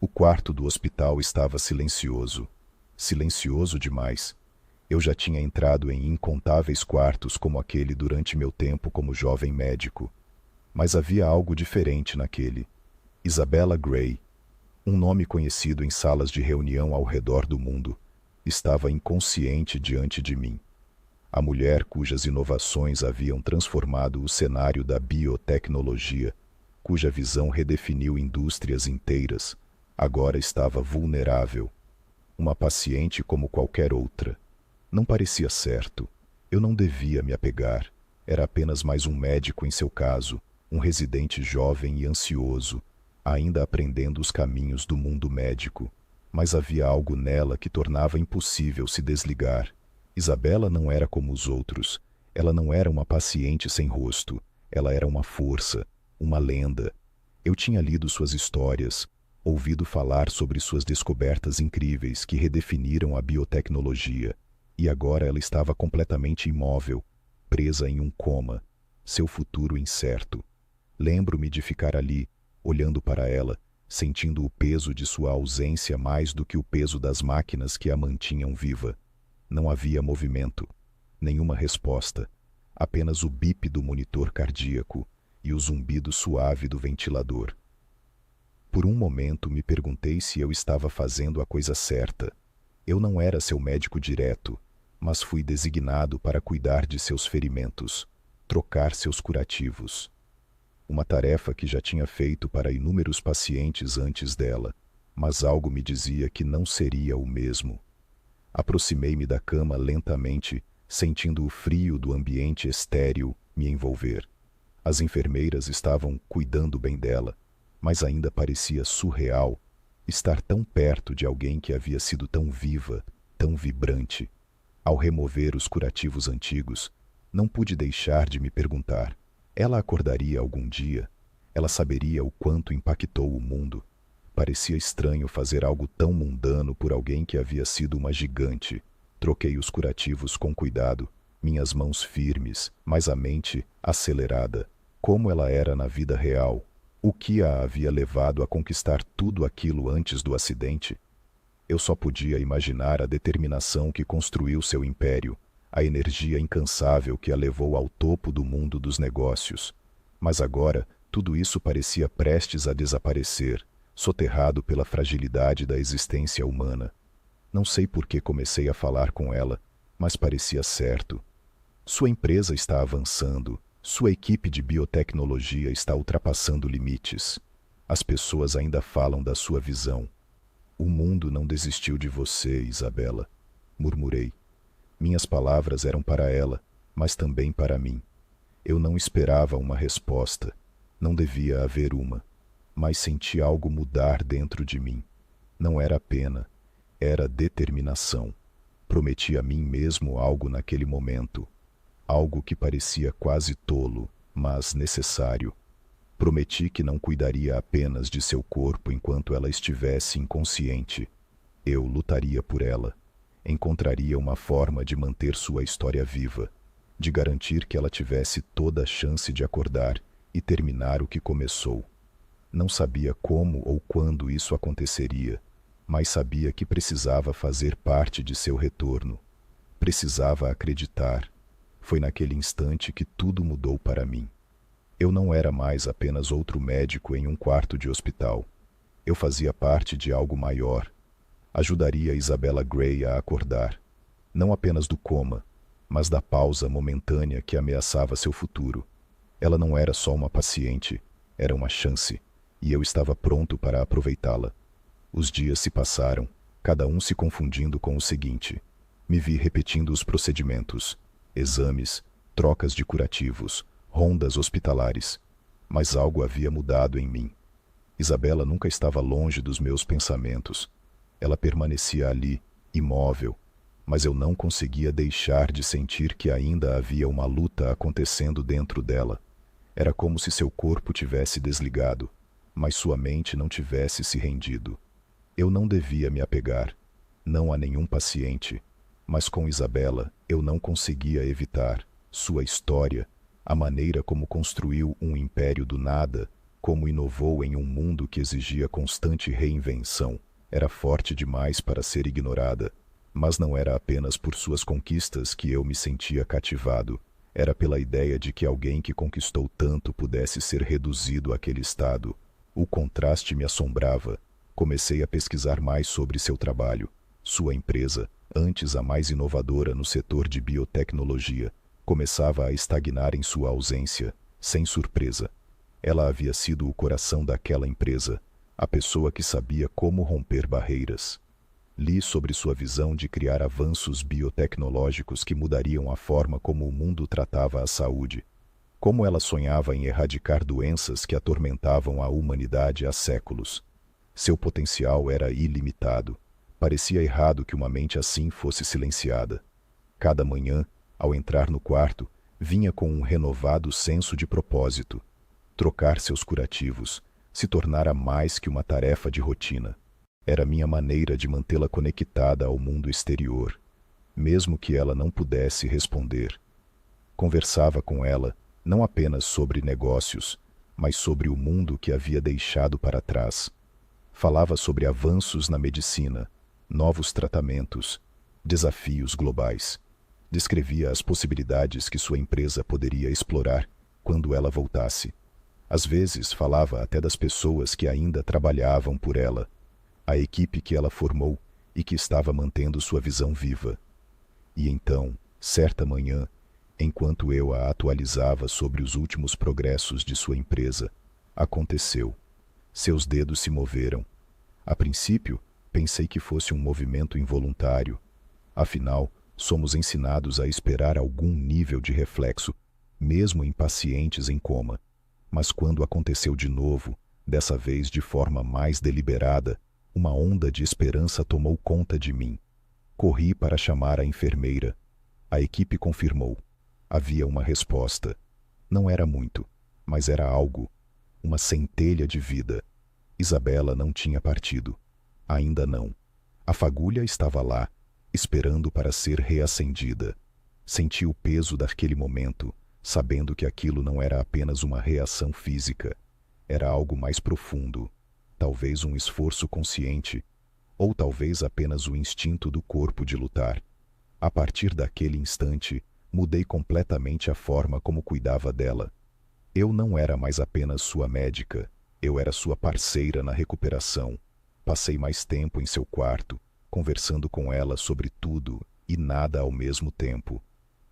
O quarto do hospital estava silencioso. Silencioso demais. Eu já tinha entrado em incontáveis quartos como aquele durante meu tempo como jovem médico. Mas havia algo diferente naquele. Isabella Gray, um nome conhecido em salas de reunião ao redor do mundo, estava inconsciente diante de mim. A mulher cujas inovações haviam transformado o cenário da biotecnologia, cuja visão redefiniu indústrias inteiras, agora estava vulnerável. Uma paciente como qualquer outra. Não parecia certo. Eu não devia me apegar. Era apenas mais um médico em seu caso, um residente jovem e ansioso, ainda aprendendo os caminhos do mundo médico. Mas havia algo nela que tornava impossível se desligar. Isabella não era como os outros. Ela não era uma paciente sem rosto. Ela era uma força, uma lenda. Eu tinha lido suas histórias, ouvido falar sobre suas descobertas incríveis que redefiniram a biotecnologia. E agora ela estava completamente imóvel, presa em um coma, seu futuro incerto. Lembro-me de ficar ali, olhando para ela, sentindo o peso de sua ausência mais do que o peso das máquinas que a mantinham viva. Não havia movimento, nenhuma resposta, apenas o bip do monitor cardíaco e o zumbido suave do ventilador. Por um momento me perguntei se eu estava fazendo a coisa certa. Eu não era seu médico direto, mas fui designado para cuidar de seus ferimentos, trocar seus curativos. Uma tarefa que já tinha feito para inúmeros pacientes antes dela, mas algo me dizia que não seria o mesmo. Aproximei-me da cama lentamente, sentindo o frio do ambiente estéril me envolver. As enfermeiras estavam cuidando bem dela, mas ainda parecia surreal estar tão perto de alguém que havia sido tão viva, tão vibrante. Ao remover os curativos antigos, não pude deixar de me perguntar: ela acordaria algum dia? Ela saberia o quanto impactou o mundo? Parecia estranho fazer algo tão mundano por alguém que havia sido uma gigante. Troquei os curativos com cuidado, minhas mãos firmes, mas a mente acelerada. Como ela era na vida real? O que a havia levado a conquistar tudo aquilo antes do acidente? Eu só podia imaginar a determinação que construiu seu império, a energia incansável que a levou ao topo do mundo dos negócios. Mas agora, tudo isso parecia prestes a desaparecer, soterrado pela fragilidade da existência humana. Não sei por que comecei a falar com ela, mas parecia certo. Sua empresa está avançando, sua equipe de biotecnologia está ultrapassando limites. As pessoas ainda falam da sua visão. O mundo não desistiu de você, Isabella, murmurei. Minhas palavras eram para ela, mas também para mim. Eu não esperava uma resposta. Não devia haver uma. Mas senti algo mudar dentro de mim. Não era pena, era determinação. Prometi a mim mesmo algo naquele momento. Algo que parecia quase tolo, mas necessário. Prometi que não cuidaria apenas de seu corpo enquanto ela estivesse inconsciente. Eu lutaria por ela. Encontraria uma forma de manter sua história viva, de garantir que ela tivesse toda a chance de acordar e terminar o que começou. Não sabia como ou quando isso aconteceria, mas sabia que precisava fazer parte de seu retorno. Precisava acreditar. Foi naquele instante que tudo mudou para mim. Eu não era mais apenas outro médico em um quarto de hospital. Eu fazia parte de algo maior. Ajudaria Isabella Gray a acordar, não apenas do coma, mas da pausa momentânea que ameaçava seu futuro. Ela não era só uma paciente, era uma chance, e eu estava pronto para aproveitá-la. Os dias se passaram, cada um se confundindo com o seguinte. Me vi repetindo os procedimentos, exames, trocas de curativos, rondas hospitalares, mas algo havia mudado em mim. Isabella nunca estava longe dos meus pensamentos. Ela permanecia ali, imóvel, mas eu não conseguia deixar de sentir que ainda havia uma luta acontecendo dentro dela. Era como se seu corpo tivesse desligado, mas sua mente não tivesse se rendido. Eu não devia me apegar, não a nenhum paciente, mas com Isabella eu não conseguia evitar. Sua história, a maneira como construiu um império do nada, Como inovou em um mundo que exigia constante reinvenção. Era forte demais para ser ignorada. Mas não era apenas por suas conquistas que eu me sentia cativado. Era pela ideia de que alguém que conquistou tanto pudesse ser reduzido àquele estado. O contraste me assombrava. Comecei a pesquisar mais sobre seu trabalho. Sua empresa, antes a mais inovadora no setor de biotecnologia, começava a estagnar em sua ausência, sem surpresa. Ela havia sido o coração daquela empresa, a pessoa que sabia como romper barreiras. Li sobre sua visão de criar avanços biotecnológicos que mudariam a forma como o mundo tratava a saúde. Como ela sonhava em erradicar doenças que atormentavam a humanidade há séculos. Seu potencial era ilimitado. Parecia errado que uma mente assim fosse silenciada. Cada manhã, ao entrar no quarto, vinha com um renovado senso de propósito. Trocar seus curativos se tornara mais que uma tarefa de rotina. Era minha maneira de mantê-la conectada ao mundo exterior, mesmo que ela não pudesse responder. Conversava com ela não apenas sobre negócios, mas sobre o mundo que havia deixado para trás. Falava sobre avanços na medicina, novos tratamentos, desafios globais. Descrevia as possibilidades que sua empresa poderia explorar quando ela voltasse. Às vezes falava até das pessoas que ainda trabalhavam por ela, a equipe que ela formou e que estava mantendo sua visão viva. E então, certa manhã, enquanto eu a atualizava sobre os últimos progressos de sua empresa, aconteceu. Seus dedos se moveram. A princípio, pensei que fosse um movimento involuntário. Afinal, somos ensinados a esperar algum nível de reflexo, mesmo em pacientes em coma. Mas quando aconteceu de novo, dessa vez de forma mais deliberada, uma onda de esperança tomou conta de mim. Corri para chamar a enfermeira. A equipe confirmou. Havia uma resposta. Não era muito, mas era algo. Uma centelha de vida. Isabela não tinha partido. Ainda não. A fagulha estava lá, esperando para ser reacendida. Senti o peso daquele momento, sabendo que aquilo não era apenas uma reação física. Era algo mais profundo. Talvez um esforço consciente, ou talvez apenas o instinto do corpo de lutar. A partir daquele instante, mudei completamente a forma como cuidava dela. Eu não era mais apenas sua médica, eu era sua parceira na recuperação. Passei mais tempo em seu quarto, conversando com ela sobre tudo e nada ao mesmo tempo.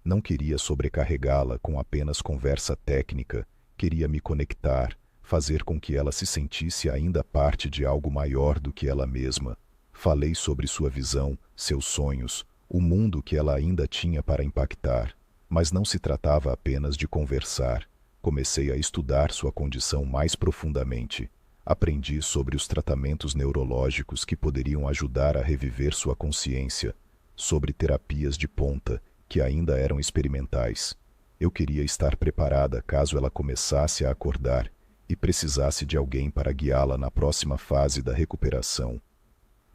Não queria sobrecarregá-la com apenas conversa técnica, queria me conectar, fazer com que ela se sentisse ainda parte de algo maior do que ela mesma. Falei sobre sua visão, seus sonhos, o mundo que ela ainda tinha para impactar. Mas não se tratava apenas de conversar. Comecei a estudar sua condição mais profundamente. Aprendi sobre os tratamentos neurológicos que poderiam ajudar a reviver sua consciência, sobre terapias de ponta, que ainda eram experimentais. Eu queria estar preparada caso ela começasse a acordar e precisasse de alguém para guiá-la na próxima fase da recuperação.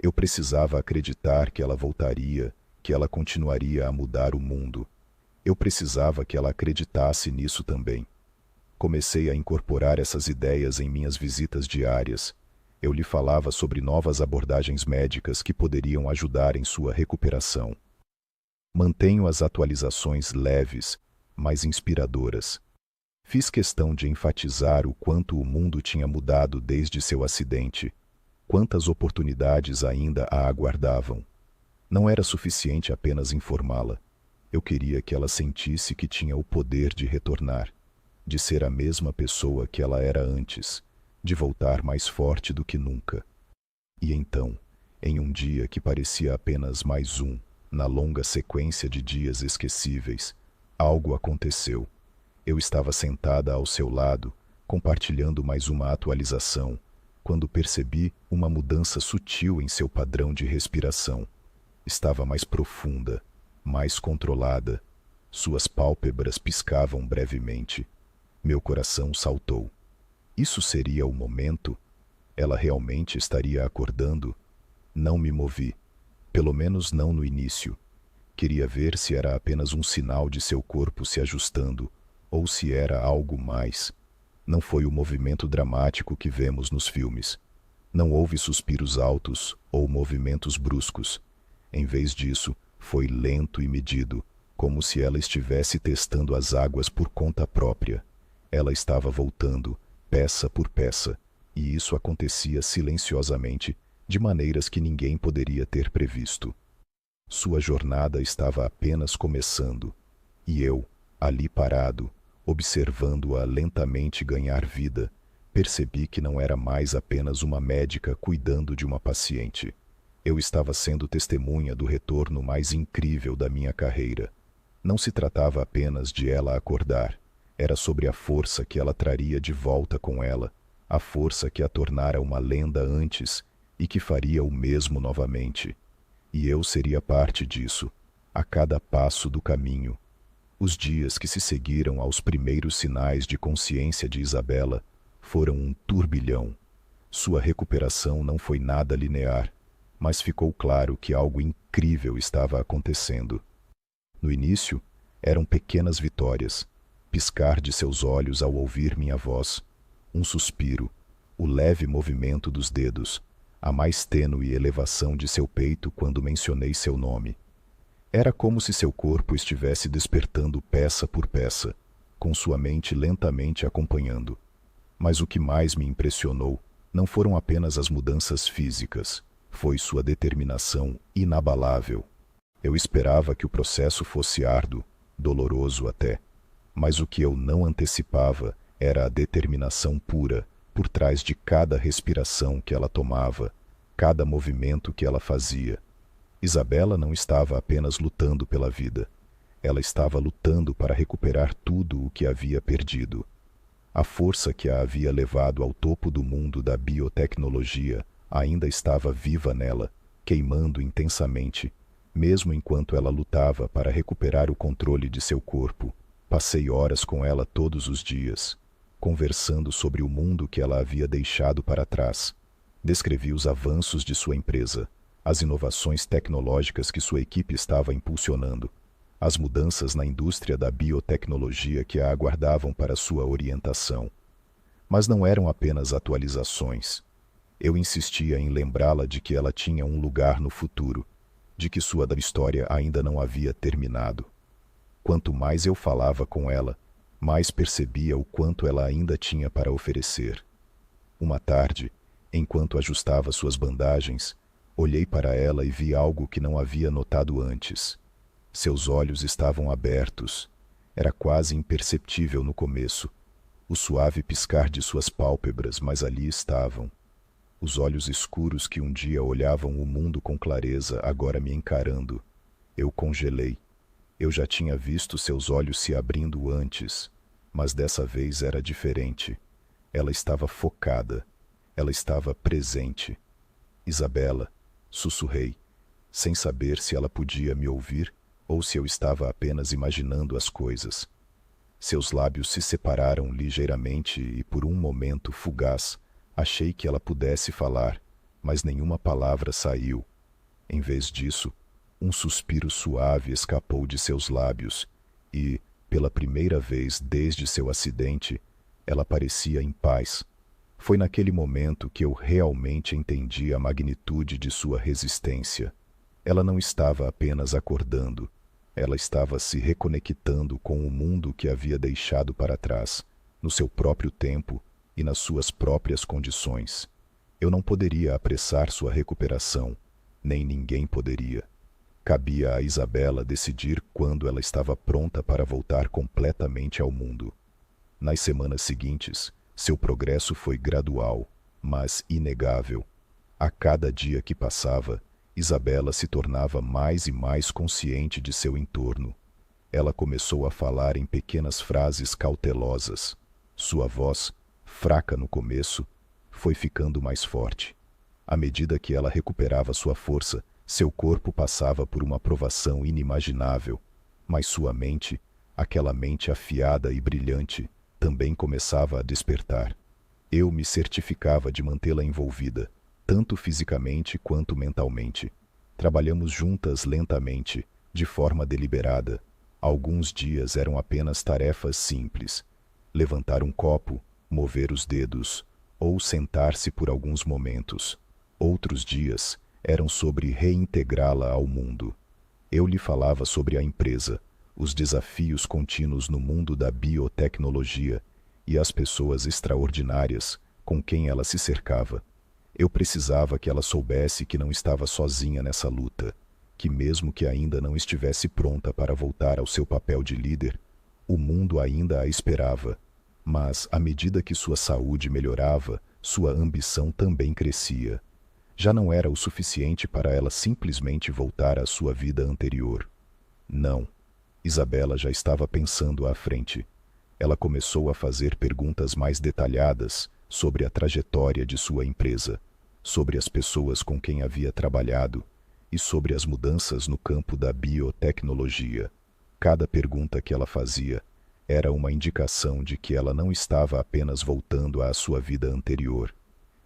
Eu precisava acreditar que ela voltaria, que ela continuaria a mudar o mundo. Eu precisava que ela acreditasse nisso também. Comecei a incorporar essas ideias em minhas visitas diárias. Eu lhe falava sobre novas abordagens médicas que poderiam ajudar em sua recuperação. Mantenho as atualizações leves, mas inspiradoras. Fiz questão de enfatizar o quanto o mundo tinha mudado desde seu acidente, quantas oportunidades ainda a aguardavam. Não era suficiente apenas informá-la. Eu queria que ela sentisse que tinha o poder de retornar, de ser a mesma pessoa que ela era antes, de voltar mais forte do que nunca. E então, em um dia que parecia apenas mais um, na longa sequência de dias esquecíveis, algo aconteceu. Eu estava sentada ao seu lado, compartilhando mais uma atualização, quando percebi uma mudança sutil em seu padrão de respiração. Estava mais profunda, mais controlada. Suas pálpebras piscavam brevemente. Meu coração saltou. Isso seria o momento? Ela realmente estaria acordando? Não me movi. Pelo menos não no início. Queria ver se era apenas um sinal de seu corpo se ajustando, ou se era algo mais. Não foi o movimento dramático que vemos nos filmes. Não houve suspiros altos ou movimentos bruscos. Em vez disso, foi lento e medido, como se ela estivesse testando as águas por conta própria. Ela estava voltando, peça por peça, e isso acontecia silenciosamente, de maneiras que ninguém poderia ter previsto. Sua jornada estava apenas começando, e eu, ali parado, observando-a lentamente ganhar vida, percebi que não era mais apenas uma médica cuidando de uma paciente. Eu estava sendo testemunha do retorno mais incrível da minha carreira. Não se tratava apenas de ela acordar, era sobre a força que ela traria de volta com ela, a força que a tornara uma lenda antes e que faria o mesmo novamente. E eu seria parte disso, a cada passo do caminho. Os dias que se seguiram aos primeiros sinais de consciência de Isabela foram um turbilhão. Sua recuperação não foi nada linear, mas ficou claro que algo incrível estava acontecendo. No início, eram pequenas vitórias, piscar de seus olhos ao ouvir minha voz, um suspiro, o leve movimento dos dedos, a mais tênue elevação de seu peito quando mencionei seu nome. Era como se seu corpo estivesse despertando peça por peça, com sua mente lentamente acompanhando. Mas o que mais me impressionou não foram apenas as mudanças físicas, foi sua determinação inabalável. Eu esperava que o processo fosse árduo, doloroso até, mas o que eu não antecipava era a determinação pura por trás de cada respiração que ela tomava, cada movimento que ela fazia. Isabela não estava apenas lutando pela vida. Ela estava lutando para recuperar tudo o que havia perdido. A força que a havia levado ao topo do mundo da biotecnologia ainda estava viva nela, queimando intensamente, mesmo enquanto ela lutava para recuperar o controle de seu corpo. Passei horas com ela todos os dias, conversando sobre o mundo que ela havia deixado para trás. Descrevi os avanços de sua empresa, as inovações tecnológicas que sua equipe estava impulsionando, as mudanças na indústria da biotecnologia que a aguardavam para sua orientação. Mas não eram apenas atualizações. Eu insistia em lembrá-la de que ela tinha um lugar no futuro, de que sua história ainda não havia terminado. Quanto mais eu falava com ela, mais percebia o quanto ela ainda tinha para oferecer. Uma tarde, enquanto ajustava suas bandagens, olhei para ela e vi algo que não havia notado antes. Seus olhos estavam abertos. Era quase imperceptível no começo. O suave piscar de suas pálpebras, mas ali estavam. Os olhos escuros que um dia olhavam o mundo com clareza, agora me encarando. Eu congelei. Eu já tinha visto seus olhos se abrindo antes, mas dessa vez era diferente. Ela estava focada. Ela estava presente. Isabela, sussurrei, sem saber se ela podia me ouvir ou se eu estava apenas imaginando as coisas. Seus lábios se separaram ligeiramente e por um momento fugaz, achei que ela pudesse falar, mas nenhuma palavra saiu. Em vez disso, um suspiro suave escapou de seus lábios e, pela primeira vez desde seu acidente, ela parecia em paz. Foi naquele momento que eu realmente entendi a magnitude de sua resistência. Ela não estava apenas acordando, ela estava se reconectando com o mundo que havia deixado para trás, no seu próprio tempo e nas suas próprias condições. Eu não poderia apressar sua recuperação, nem ninguém poderia. Cabia a Isabela decidir quando ela estava pronta para voltar completamente ao mundo. Nas semanas seguintes, seu progresso foi gradual, mas inegável. A cada dia que passava, Isabela se tornava mais e mais consciente de seu entorno. Ela começou a falar em pequenas frases cautelosas. Sua voz, fraca no começo, foi ficando mais forte. À medida que ela recuperava sua força, seu corpo passava por uma provação inimaginável, mas sua mente, aquela mente afiada e brilhante, também começava a despertar. Eu me certificava de mantê-la envolvida, tanto fisicamente quanto mentalmente. Trabalhamos juntas lentamente, de forma deliberada. Alguns dias eram apenas tarefas simples. Levantar um copo, mover os dedos ou sentar-se por alguns momentos. Outros dias eram sobre reintegrá-la ao mundo. Eu lhe falava sobre a empresa, os desafios contínuos no mundo da biotecnologia e as pessoas extraordinárias com quem ela se cercava. Eu precisava que ela soubesse que não estava sozinha nessa luta, que mesmo que ainda não estivesse pronta para voltar ao seu papel de líder, o mundo ainda a esperava. Mas, à medida que sua saúde melhorava, sua ambição também crescia. Já não era o suficiente para ela simplesmente voltar à sua vida anterior. Não. Isabela já estava pensando à frente. Ela começou a fazer perguntas mais detalhadas sobre a trajetória de sua empresa, sobre as pessoas com quem havia trabalhado e sobre as mudanças no campo da biotecnologia. Cada pergunta que ela fazia era uma indicação de que ela não estava apenas voltando à sua vida anterior.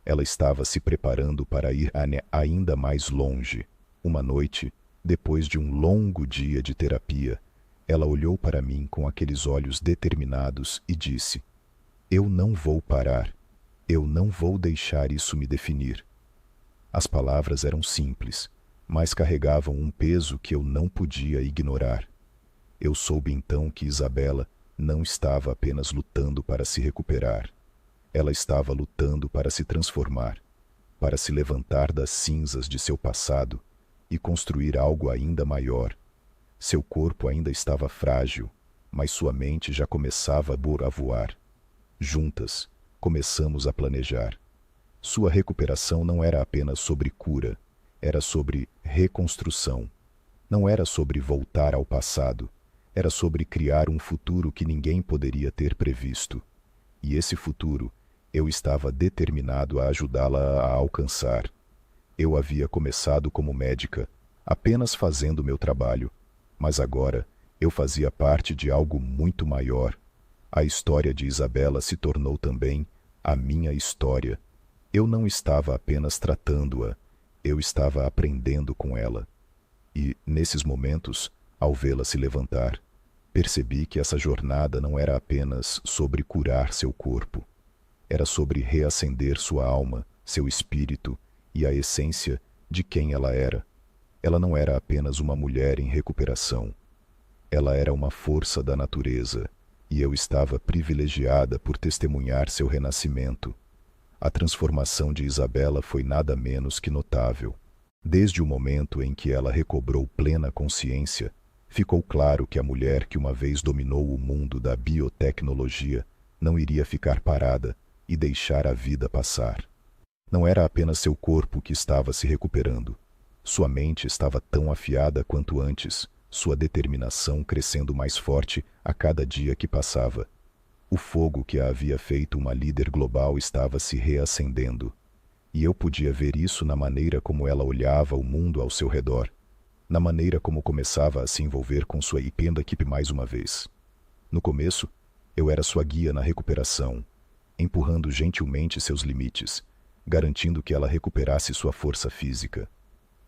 Ela estava se preparando para ir ainda mais longe. Uma noite, depois de um longo dia de terapia, ela olhou para mim com aqueles olhos determinados e disse: "Eu não vou parar. Eu não vou deixar isso me definir." As palavras eram simples, mas carregavam um peso que eu não podia ignorar. Eu soube então que Isabela não estava apenas lutando para se recuperar. Ela estava lutando para se transformar, para se levantar das cinzas de seu passado e construir algo ainda maior. Seu corpo ainda estava frágil, mas sua mente já começava a voar. Juntas, começamos a planejar. Sua recuperação não era apenas sobre cura, era sobre reconstrução. Não era sobre voltar ao passado, era sobre criar um futuro que ninguém poderia ter previsto. E esse futuro, eu estava determinado a ajudá-la a alcançar. Eu havia começado como médica, apenas fazendo meu trabalho, mas agora eu fazia parte de algo muito maior. A história de Isabela se tornou também a minha história. Eu não estava apenas tratando-a, eu estava aprendendo com ela. E, nesses momentos, ao vê-la se levantar, percebi que essa jornada não era apenas sobre curar seu corpo. Era sobre reacender sua alma, seu espírito e a essência de quem ela era. Ela não era apenas uma mulher em recuperação. Ela era uma força da natureza, e eu estava privilegiada por testemunhar seu renascimento. A transformação de Isabela foi nada menos que notável. Desde o momento em que ela recobrou plena consciência, ficou claro que a mulher que uma vez dominou o mundo da biotecnologia não iria ficar parada e deixar a vida passar. Não era apenas seu corpo que estava se recuperando. Sua mente estava tão afiada quanto antes, sua determinação crescendo mais forte a cada dia que passava. O fogo que a havia feito uma líder global estava se reacendendo. E eu podia ver isso na maneira como ela olhava o mundo ao seu redor, na maneira como começava a se envolver com sua equipe mais uma vez. No começo, eu era sua guia na recuperação, empurrando gentilmente seus limites, garantindo que ela recuperasse sua força física.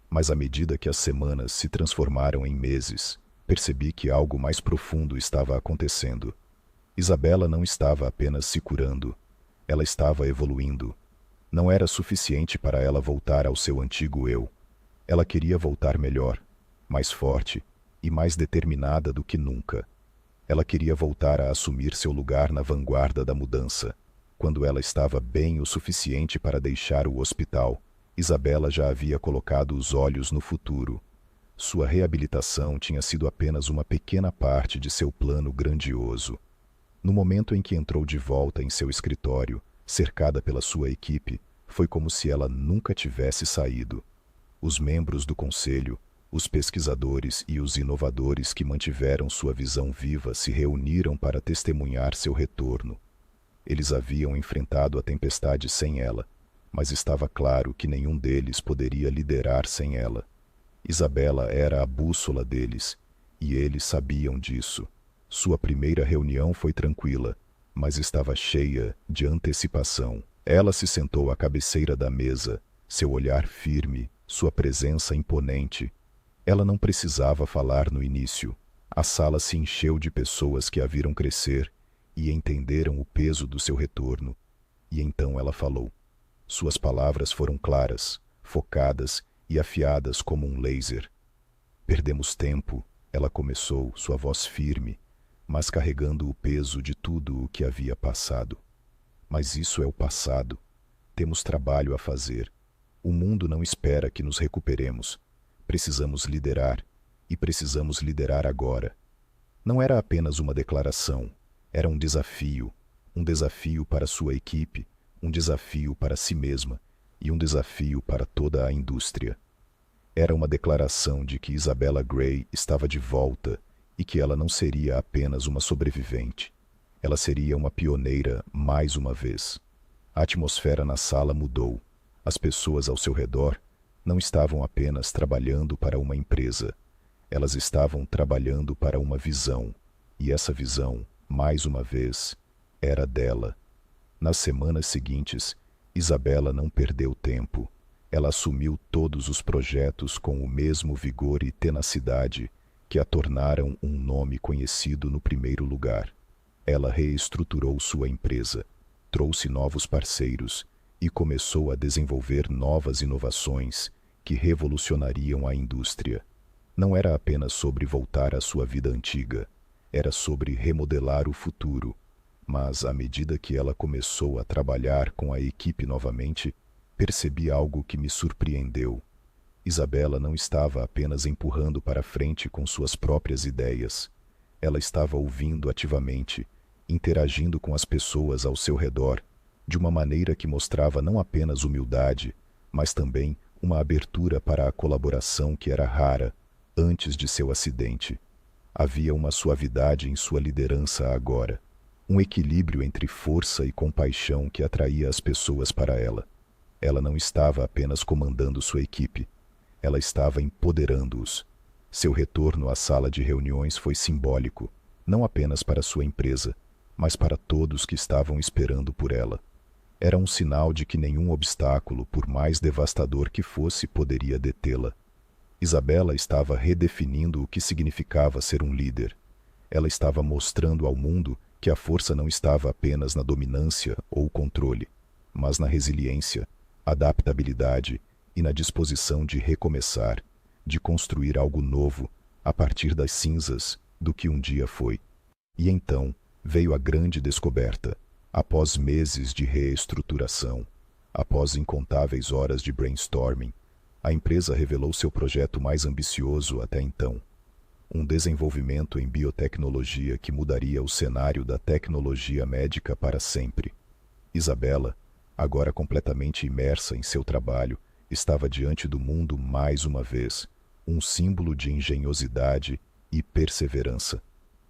Mas à medida que as semanas se transformaram em meses, percebi que algo mais profundo estava acontecendo. Isabela não estava apenas se curando, ela estava evoluindo. Não era suficiente para ela voltar ao seu antigo eu. Ela queria voltar melhor, mais forte e mais determinada do que nunca. Ela queria voltar a assumir seu lugar na vanguarda da mudança. Quando ela estava bem o suficiente para deixar o hospital, Isabela já havia colocado os olhos no futuro. Sua reabilitação tinha sido apenas uma pequena parte de seu plano grandioso. No momento em que entrou de volta em seu escritório, cercada pela sua equipe, foi como se ela nunca tivesse saído. Os membros do conselho, os pesquisadores e os inovadores que mantiveram sua visão viva se reuniram para testemunhar seu retorno. Eles haviam enfrentado a tempestade sem ela, mas estava claro que nenhum deles poderia liderar sem ela. Isabela era a bússola deles, e eles sabiam disso. Sua primeira reunião foi tranquila, mas estava cheia de antecipação. Ela se sentou à cabeceira da mesa, seu olhar firme, sua presença imponente. Ela não precisava falar no início. A sala se encheu de pessoas que a viram crescer, e entenderam o peso do seu retorno. E então ela falou. Suas palavras foram claras, focadas e afiadas como um laser. Perdemos tempo, ela começou, sua voz firme, mas carregando o peso de tudo o que havia passado. Mas isso é o passado. Temos trabalho a fazer. O mundo não espera que nos recuperemos. Precisamos liderar, e precisamos liderar agora. Não era apenas uma declaração, era um desafio para sua equipe, um desafio para si mesma e um desafio para toda a indústria. Era uma declaração de que Isabella Gray estava de volta e que ela não seria apenas uma sobrevivente. Ela seria uma pioneira mais uma vez. A atmosfera na sala mudou. As pessoas ao seu redor não estavam apenas trabalhando para uma empresa. Elas estavam trabalhando para uma visão. E essa visão, mais uma vez, era dela. Nas semanas seguintes, Isabella não perdeu tempo. Ela assumiu todos os projetos com o mesmo vigor e tenacidade que a tornaram um nome conhecido no primeiro lugar. Ela reestruturou sua empresa, trouxe novos parceiros e começou a desenvolver novas inovações que revolucionariam a indústria. Não era apenas sobre voltar à sua vida antiga, era sobre remodelar o futuro. Mas, à medida que ela começou a trabalhar com a equipe novamente, percebi algo que me surpreendeu. Isabella não estava apenas empurrando para frente com suas próprias ideias. Ela estava ouvindo ativamente, interagindo com as pessoas ao seu redor, de uma maneira que mostrava não apenas humildade, mas também uma abertura para a colaboração que era rara antes de seu acidente. Havia uma suavidade em sua liderança agora, um equilíbrio entre força e compaixão que atraía as pessoas para ela. Ela não estava apenas comandando sua equipe, ela estava empoderando-os. Seu retorno à sala de reuniões foi simbólico, não apenas para sua empresa, mas para todos que estavam esperando por ela. Era um sinal de que nenhum obstáculo, por mais devastador que fosse, poderia detê-la. Isabella estava redefinindo o que significava ser um líder. Ela estava mostrando ao mundo que a força não estava apenas na dominância ou controle, mas na resiliência, adaptabilidade e na disposição de recomeçar, de construir algo novo a partir das cinzas do que um dia foi. E então veio a grande descoberta, após meses de reestruturação, após incontáveis horas de brainstorming, a empresa revelou seu projeto mais ambicioso até então. Um desenvolvimento em biotecnologia que mudaria o cenário da tecnologia médica para sempre. Isabella, agora completamente imersa em seu trabalho, estava diante do mundo mais uma vez, um símbolo de engenhosidade e perseverança.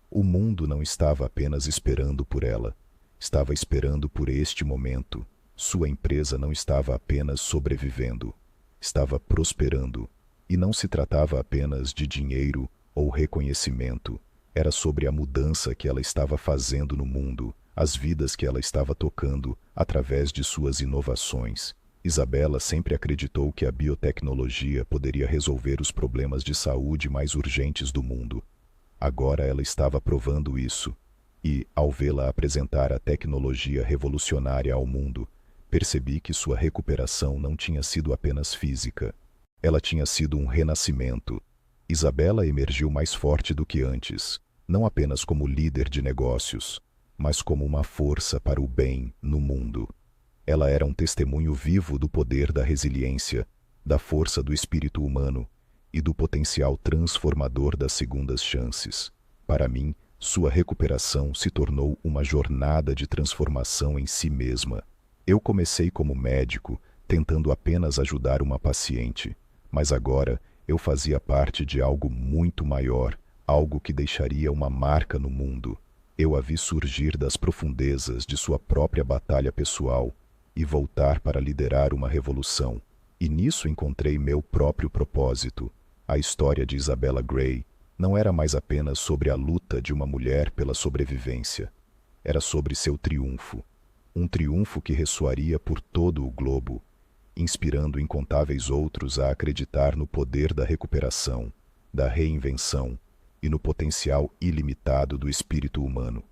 O mundo não estava apenas esperando por ela, estava esperando por este momento. Sua empresa não estava apenas sobrevivendo, estava prosperando. E não se tratava apenas de dinheiro ou reconhecimento. Era sobre a mudança que ela estava fazendo no mundo, as vidas que ela estava tocando através de suas inovações. Isabella sempre acreditou que a biotecnologia poderia resolver os problemas de saúde mais urgentes do mundo. Agora ela estava provando isso. E, ao vê-la apresentar a tecnologia revolucionária ao mundo, percebi que sua recuperação não tinha sido apenas física. Ela tinha sido um renascimento. Isabella emergiu mais forte do que antes, não apenas como líder de negócios, mas como uma força para o bem no mundo. Ela era um testemunho vivo do poder da resiliência, da força do espírito humano e do potencial transformador das segundas chances. Para mim, sua recuperação se tornou uma jornada de transformação em si mesma. Eu comecei como médico, tentando apenas ajudar uma paciente, mas agora eu fazia parte de algo muito maior, algo que deixaria uma marca no mundo. Eu a vi surgir das profundezas de sua própria batalha pessoal e voltar para liderar uma revolução. E nisso encontrei meu próprio propósito. A história de Isabella Gray não era mais apenas sobre a luta de uma mulher pela sobrevivência. Era sobre seu triunfo. Um triunfo que ressoaria por todo o globo, inspirando incontáveis outros a acreditar no poder da recuperação, da reinvenção e no potencial ilimitado do espírito humano.